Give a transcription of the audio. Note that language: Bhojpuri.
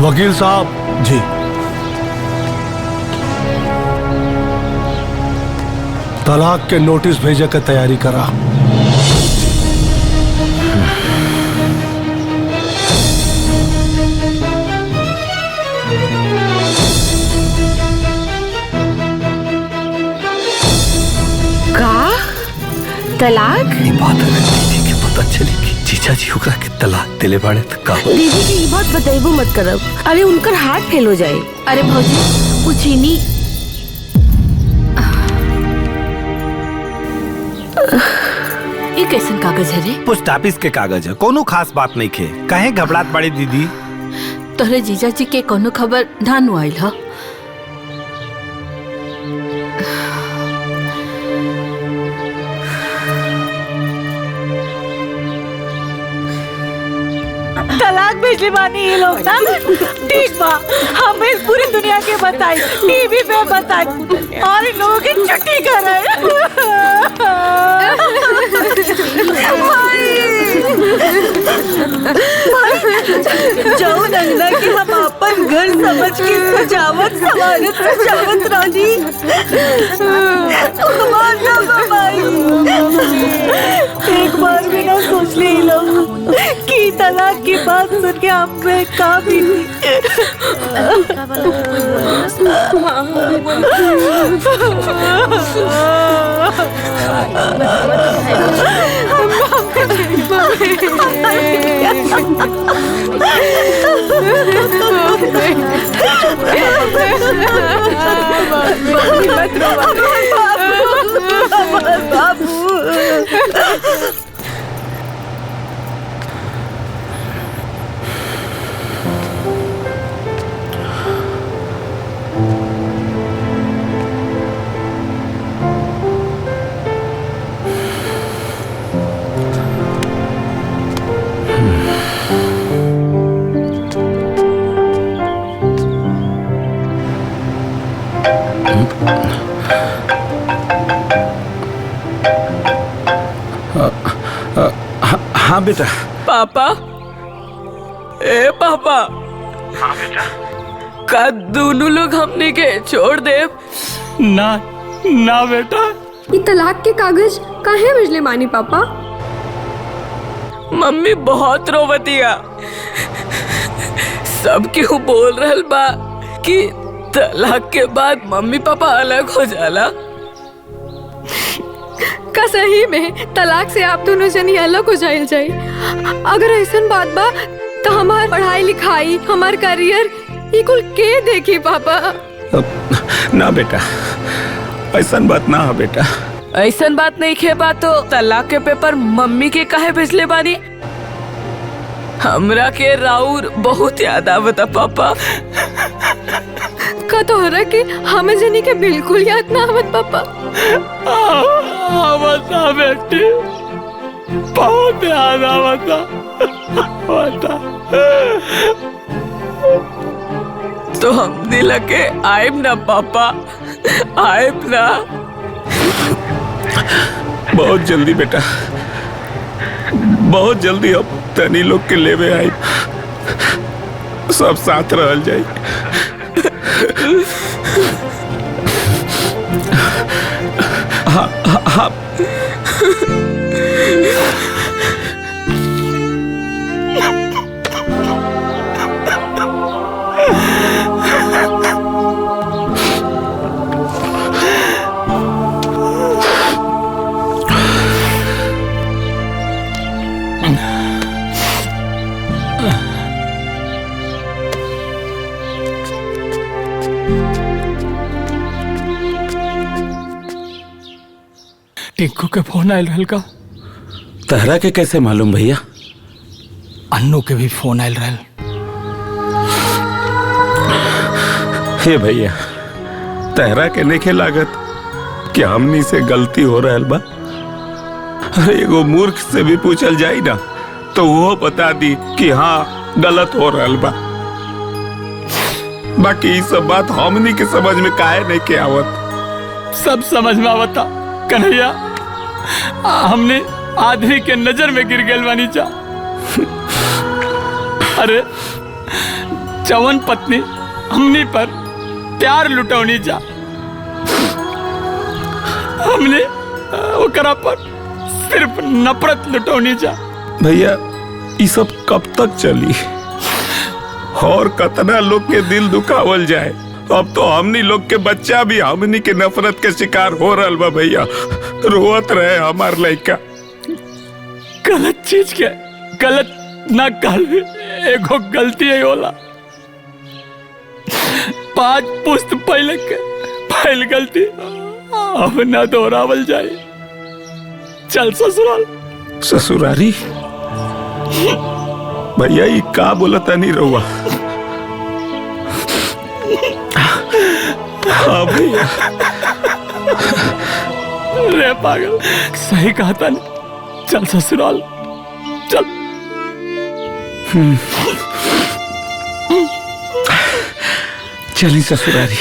वकील साहब जी। तलाक के नोटिस भेजे के तैयारी करा। तलाक? ये बात अगर दीदी के पता चली कि जीजा जी ओकरा के तलाक दिले बाड़े तो का? दीदी की बात बताइबो मत करब, अरे उनकर हाथ फेल हो जाए। अरे भौजी पूछीनी ये कैसन कागज है रे? पोस्ट ऑफिस के कागज है, कोनो खास बात नहीं खे। काहे घबरात बाड़ी दीदी? तोहरे जीजा जी के कोनो खबर नानू आइल ह? तलाक भेजले बानी ये लोग ना। ठीक बा, हमें पूरी दुनिया के बताई, टीवी पे बताई और इन लोगों की छुट्टी कराए। जाओ नंदा कि हम अपन घर समझ के सजावट रानी एक बार भी ना सोच ले लोग कि तलाक की बात सुन के हम में का भी हाँ बेटा। पापा, ए पापा। हाँ बेटा। का दोनों लोग हमने के छोड़ दे? ना ना बेटा। ये तलाक के कागज काहे भेजले मानी पापा? मम्मी बहुत रोवतिया, सब केहू बोल रहल बा कि तलाक के बाद मम्मी पापा अलग हो जाला। का सही में तलाक से आप दोनों जनी अलग हो जाइल जाए? अगर ऐसन बात बा तो हमार पढ़ाई लिखाई, हमार करियर ये कुल के देखी पापा? ना बेटा, ऐसन बात ना है बेटा। ऐसन बात नहीं खे बा तो तलाक के पेपर मम्मी के काहे भेजले बानी? हमरा के राउर बहुत याद आवता पापा। का तोहरा के हमें जनी के बिल्कुल याद ना आवत पापा? आवता बेटी, बहुत याद आवता। तो हम दिल के आइब ना पापा, आइब ना। बहुत जल्दी बेटा, बहुत जल्दी अब तनी लोग के लेवे आई, सब साथ रहल जाई। हाँ हाँ हाँ। टिंकू के फोन आयल रहल का? तहरा के कैसे मालूम भैया? अन्नू के भी फोन आयल रहल। हे भैया, तहरा के नहीं लागत कि हमनी से गलती हो रहल बा? अरे एगो मूर्ख से भी पूछल जाई ना तो वो बता दी कि हाँ गलत हो रहल बा। बाकी ये सब बात हमनी के समझ में काहे नहीं के आवत? सब समझ में आवता कन्हैया, हमने आदमी के नजर में गिर गए बानी चा। अरे जवन पत्नी हमनी पर प्यार लुटौनी जा, हमने ओकरा पर सिर्फ नफरत लुटौनी जा। भैया ये सब कब तक चली और कतना लोग के दिल दुखावल जाए। अब तो हमनी लोग के बच्चा भी हमनी के नफरत के शिकार हो रहा बा भैया। रोवत रहे हमार लड़का। गलत चीज के गलत ना कहल एगो गलती है होला। 5 पुस्त पहले के पहल गलती अब ना दोहरावल जाए। चल ससुराल। ससुरारी भैया ये का बोलता नहीं रहुआ। हाँ भैया रे पागल सही कहा था नहीं। चल ससुराल चल। चली ससुरारी।